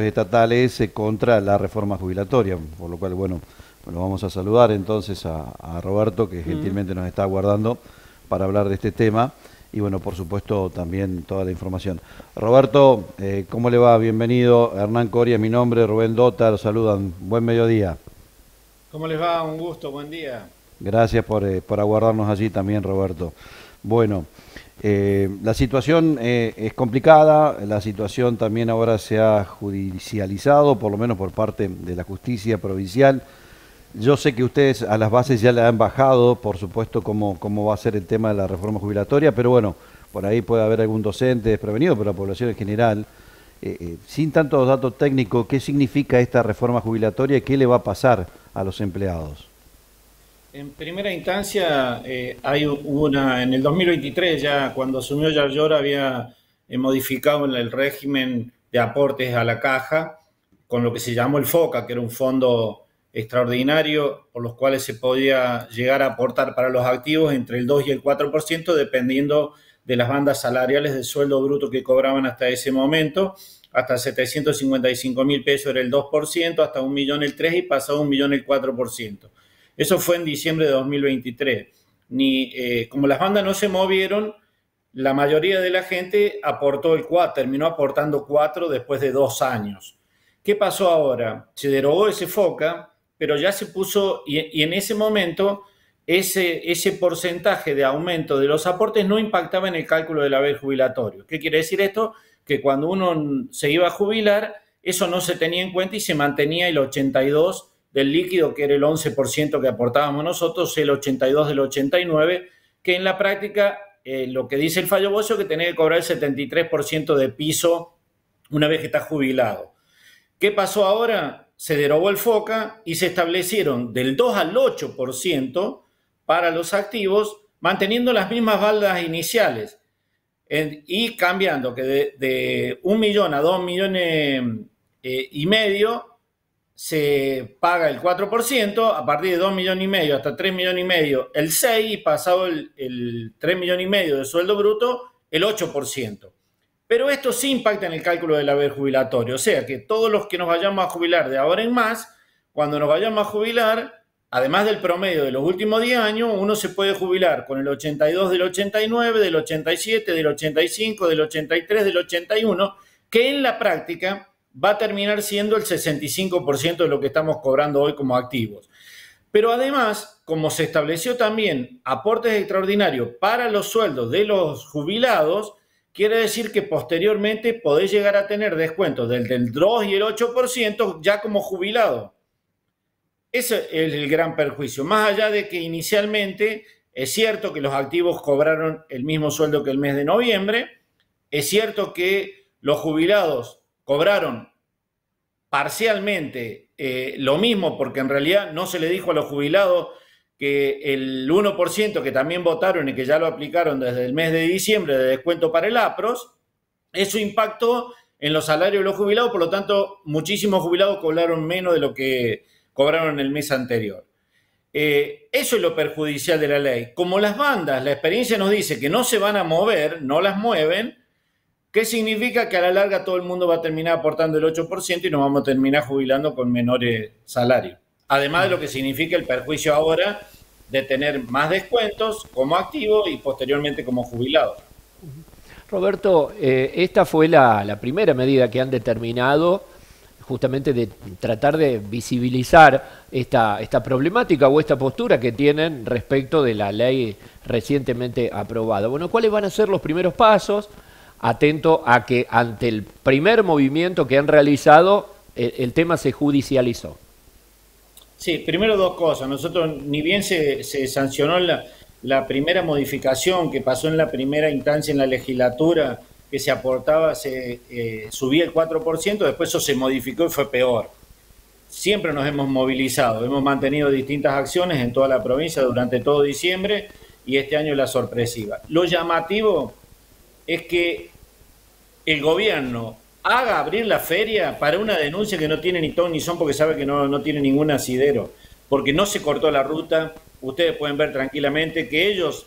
estatales contra la reforma jubilatoria, por lo cual, bueno, lo vamos a saludar entonces a Roberto, que gentilmente nos está aguardando para hablar de este tema, y bueno, por supuesto, también toda la información. Roberto, ¿cómo le va? Bienvenido. Hernán Coria, mi nombre, Rubén Dota, los saludan. Buen mediodía. ¿Cómo les va? Un gusto, buen día. Gracias por aguardarnos allí también, Roberto. Bueno, la situación es complicada, la situación también ahora se ha judicializado, por lo menos por parte de la justicia provincial. Yo sé que ustedes a las bases ya le han bajado, por supuesto, cómo va a ser el tema de la reforma jubilatoria, pero bueno, por ahí puede haber algún docente desprevenido, pero la población en general, sin tantos datos técnicos, ¿qué significa esta reforma jubilatoria y qué le va a pasar a los empleados? En primera instancia, en el 2023 ya cuando asumió Yarlora había modificado el régimen de aportes a la caja con lo que se llamó el FOCA, que era un fondo extraordinario por los cuales se podía llegar a aportar para los activos entre el 2 y el 4% dependiendo de las bandas salariales del sueldo bruto que cobraban hasta ese momento. Hasta 755.000 pesos era el 2%, hasta 1.000.000 el 3% y pasó a 1.000.000 el 4%. Eso fue en diciembre de 2023. Como las bandas no se movieron, la mayoría de la gente aportó el 4, terminó aportando 4 después de 2 años. ¿Qué pasó ahora? Se derogó ese FOCA, pero ya se puso, y en ese momento ese porcentaje de aumento de los aportes no impactaba en el cálculo del haber jubilatorio. ¿Qué quiere decir esto? Que cuando uno se iba a jubilar, eso no se tenía en cuenta y se mantenía el 82% del líquido, que era el 11% que aportábamos nosotros, el 82% del 89%, que en la práctica lo que dice el fallo Bocio es que tenés que cobrar el 73% de piso una vez que estás jubilado. ¿Qué pasó ahora? Se derogó el FOCA y se establecieron del 2 al 8% para los activos, manteniendo las mismas baldas iniciales y cambiando que de 1.000.000 a 2.500.000 se paga el 4%, a partir de 2.500.000 hasta 3.500.000 el 6%, y pasado el 3.500.000 de sueldo bruto, el 8%. Pero esto sí impacta en el cálculo del haber jubilatorio, o sea que todos los que nos vayamos a jubilar de ahora en más, cuando nos vayamos a jubilar, además del promedio de los últimos 10 años, uno se puede jubilar con el 82 del 89, del 87, del 85, del 83, del 81, que en la práctica va a terminar siendo el 65% de lo que estamos cobrando hoy como activos. Pero además, como se estableció también aportes extraordinarios para los sueldos de los jubilados, quiere decir que posteriormente podés llegar a tener descuentos del 2 y el 8% ya como jubilado. Ese es el gran perjuicio. Más allá de que inicialmente es cierto que los activos cobraron el mismo sueldo que el mes de noviembre, es cierto que los jubilados cobraron parcialmente lo mismo, porque en realidad no se le dijo a los jubilados que el 1% que también votaron y que ya lo aplicaron desde el mes de diciembre de descuento para el APROS, eso impactó en los salarios de los jubilados, por lo tanto muchísimos jubilados cobraron menos de lo que cobraron el mes anterior. Eso es lo perjudicial de la ley. Como las bandas, la experiencia nos dice que no se van a mover, no las mueven, ¿qué significa? Que a la larga todo el mundo va a terminar aportando el 8% y nos vamos a terminar jubilando con menores salarios. Además de lo que significa el perjuicio ahora de tener más descuentos como activo y posteriormente como jubilado. Roberto, esta fue la primera medida que han determinado justamente de tratar de visibilizar esta problemática o esta postura que tienen respecto de la ley recientemente aprobada. Bueno, ¿cuáles van a ser los primeros pasos? Atento a que ante el primer movimiento que han realizado, el tema se judicializó. Sí, primero dos cosas. Nosotros, ni bien se sancionó la primera modificación que pasó en la primera instancia en la legislatura, que se aportaba, se subía el 4%, después eso se modificó y fue peor. Siempre nos hemos movilizado, hemos mantenido distintas acciones en toda la provincia durante todo diciembre y este año la sorpresiva. Lo llamativo es que el gobierno haga abrir la feria para una denuncia que no tiene ni ton ni son, porque sabe que no tiene ningún asidero, porque no se cortó la ruta. Ustedes pueden ver tranquilamente que ellos,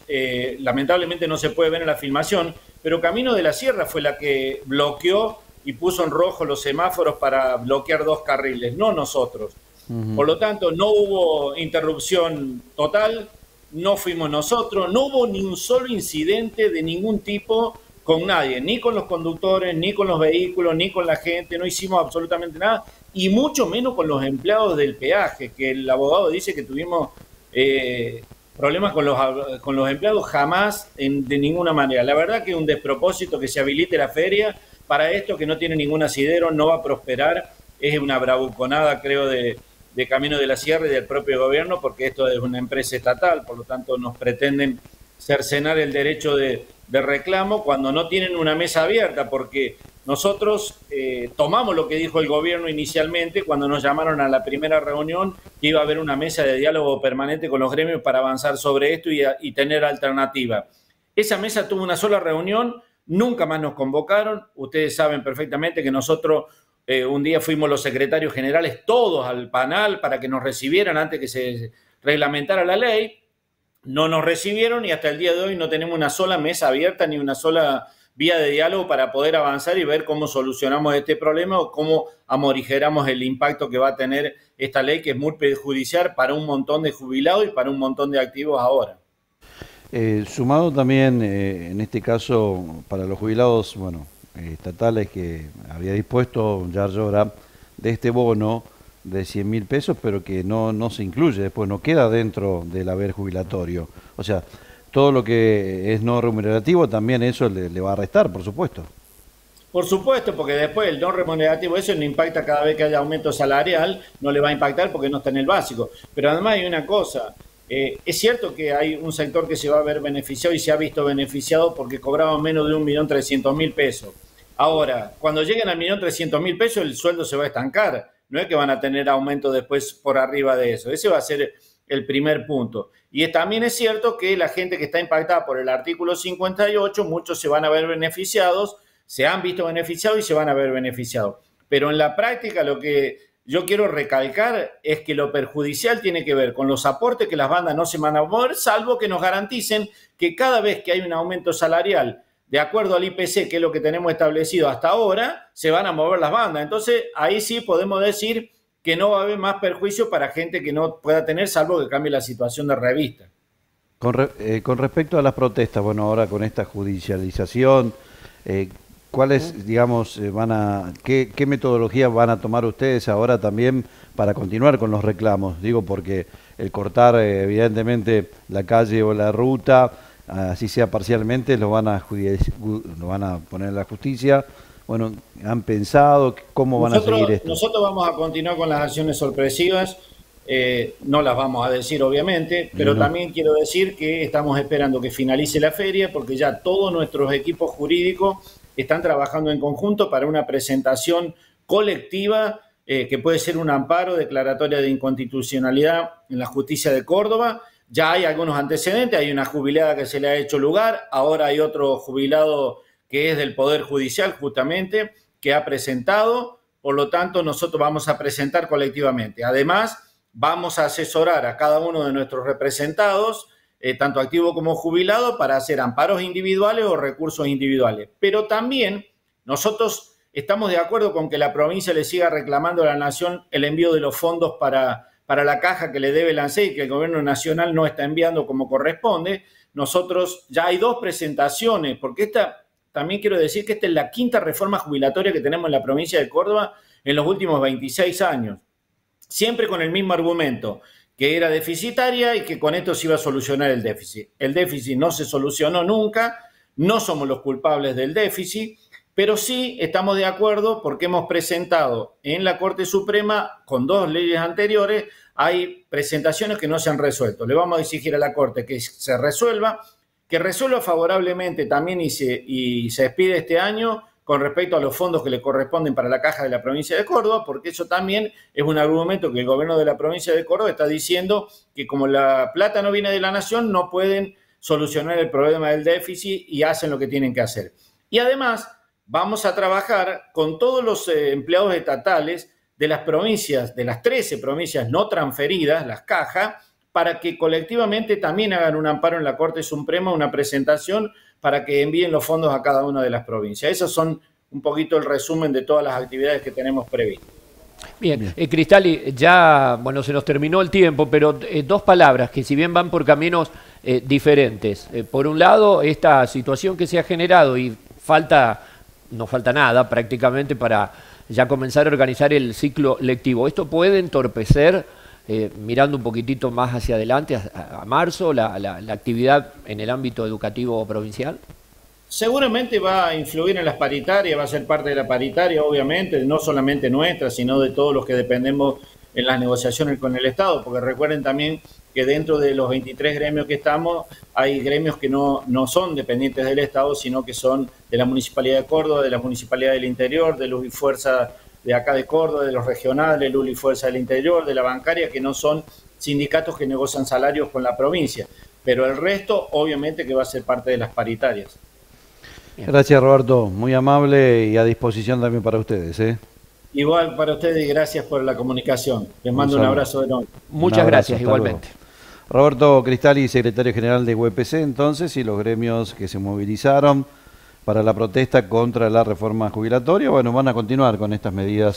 lamentablemente no se puede ver en la filmación, pero Camino de la Sierra fue la que bloqueó y puso en rojo los semáforos para bloquear 2 carriles, no nosotros. Por lo tanto, no hubo interrupción total, no fuimos nosotros, no hubo ni un solo incidente de ningún tipo con nadie, ni con los conductores, ni con los vehículos, ni con la gente, no hicimos absolutamente nada, y mucho menos con los empleados del peaje, que el abogado dice que tuvimos problemas con los empleados, jamás de ninguna manera. La verdad que es un despropósito que se habilite la feria para esto que no tiene ningún asidero, no va a prosperar, es una bravuconada, creo, de Camino de la Sierra y del propio gobierno, porque esto es una empresa estatal, por lo tanto nos pretenden cercenar el derecho de reclamo cuando no tienen una mesa abierta, porque nosotros tomamos lo que dijo el gobierno inicialmente cuando nos llamaron a la primera reunión, que iba a haber una mesa de diálogo permanente con los gremios para avanzar sobre esto y tener alternativa. Esa mesa tuvo una sola reunión, nunca más nos convocaron, ustedes saben perfectamente que nosotros un día fuimos los secretarios generales todos al panel para que nos recibieran antes que se reglamentara la ley. No nos recibieron y hasta el día de hoy no tenemos una sola mesa abierta ni una sola vía de diálogo para poder avanzar y ver cómo solucionamos este problema o cómo amorigeramos el impacto que va a tener esta ley, que es muy perjudicial para un montón de jubilados y para un montón de activos ahora. Sumado también, en este caso, para los jubilados, bueno, estatales, que había dispuesto Yarlora de este bono de 100.000 pesos, pero que no se incluye, después no queda dentro del haber jubilatorio. O sea, todo lo que es no remunerativo también eso le va a restar, por supuesto. Por supuesto, porque después el no remunerativo, eso no impacta cada vez que haya aumento salarial, no le va a impactar porque no está en el básico. Pero además hay una cosa, es cierto que hay un sector que se va a ver beneficiado y se ha visto beneficiado porque cobraban menos de 1.300.000 pesos. Ahora, cuando lleguen al 1.300.000 pesos, el sueldo se va a estancar. No es que van a tener aumento después por arriba de eso. Ese va a ser el primer punto. Y también es cierto que la gente que está impactada por el artículo 58, muchos se van a ver beneficiados, se han visto beneficiados y se van a ver beneficiados. Pero en la práctica lo que yo quiero recalcar es que lo perjudicial tiene que ver con los aportes que las bandas no se van a mover, salvo que nos garanticen que cada vez que hay un aumento salarial de acuerdo al IPC, que es lo que tenemos establecido hasta ahora, se van a mover las bandas. Entonces, ahí sí podemos decir que no va a haber más perjuicio para gente que no pueda tener, salvo que cambie la situación de revista. Con respecto a las protestas, bueno, ahora con esta judicialización, ¿cuáles, digamos, qué metodología van a tomar ustedes ahora también para continuar con los reclamos? Digo, porque el cortar, evidentemente, la calle o la ruta, así sea parcialmente, lo van a poner en la justicia. Bueno, ¿han pensado cómo van a seguir esto? Nosotros vamos a continuar con las acciones sorpresivas, no las vamos a decir obviamente, pero también quiero decir que estamos esperando que finalice la feria porque ya todos nuestros equipos jurídicos están trabajando en conjunto para una presentación colectiva que puede ser un amparo, declaratoria de inconstitucionalidad en la justicia de Córdoba. Ya hay algunos antecedentes, hay una jubilada que se le ha hecho lugar, ahora hay otro jubilado que es del Poder Judicial justamente, que ha presentado, por lo tanto nosotros vamos a presentar colectivamente. Además, vamos a asesorar a cada uno de nuestros representados, tanto activo como jubilado, para hacer amparos individuales o recursos individuales. Pero también nosotros estamos de acuerdo con que la provincia le siga reclamando a la Nación el envío de los fondos para la caja que le debe el ANSES y que el gobierno nacional no está enviando como corresponde. Nosotros ya hay 2 presentaciones, porque también quiero decir que esta es la 5ª reforma jubilatoria que tenemos en la provincia de Córdoba en los últimos 26 años. Siempre con el mismo argumento, que era deficitaria y que con esto se iba a solucionar el déficit. El déficit no se solucionó nunca, no somos los culpables del déficit, pero sí estamos de acuerdo porque hemos presentado en la Corte Suprema, con 2 leyes anteriores, hay presentaciones que no se han resuelto. Le vamos a exigir a la Corte que se resuelva, que resuelva favorablemente también y se expide este año con respecto a los fondos que le corresponden para la caja de la provincia de Córdoba, porque eso también es un argumento que el gobierno de la provincia de Córdoba está diciendo que como la plata no viene de la nación, no pueden solucionar el problema del déficit y hacen lo que tienen que hacer. Y además vamos a trabajar con todos los empleados estatales de las provincias, de las 13 provincias no transferidas, las cajas, para que colectivamente también hagan un amparo en la Corte Suprema, una presentación para que envíen los fondos a cada una de las provincias. Esas son un poquito el resumen de todas las actividades que tenemos previstas. Bien, Cristali, ya, bueno, se nos terminó el tiempo, pero dos palabras que si bien van por caminos diferentes. Por un lado, esta situación que se ha generado y no falta nada prácticamente para ya comenzar a organizar el ciclo lectivo. ¿Esto puede entorpecer, mirando un poquitito más hacia adelante, a marzo, la actividad en el ámbito educativo provincial? Seguramente va a influir en las paritarias, va a ser parte de la paritaria, obviamente, no solamente nuestra, sino de todos los que dependemos en las negociaciones con el Estado, porque recuerden también que dentro de los 23 gremios que estamos, hay gremios que no son dependientes del Estado, sino que son de la Municipalidad de Córdoba, de la Municipalidad del Interior, de Luz y Fuerza de acá de Córdoba, de los regionales, Luz y Fuerza del Interior, de la bancaria, que no son sindicatos que negocian salarios con la provincia. Pero el resto, obviamente, que va a ser parte de las paritarias. Gracias, Roberto, muy amable y a disposición también para ustedes, ¿eh? Igual para ustedes y gracias por la comunicación. Les mando un abrazo enorme. Muchas gracias, igualmente. Luego. Roberto Cristali, secretario general de UPC, entonces, y los gremios que se movilizaron para la protesta contra la reforma jubilatoria, bueno, van a continuar con estas medidas. Sí.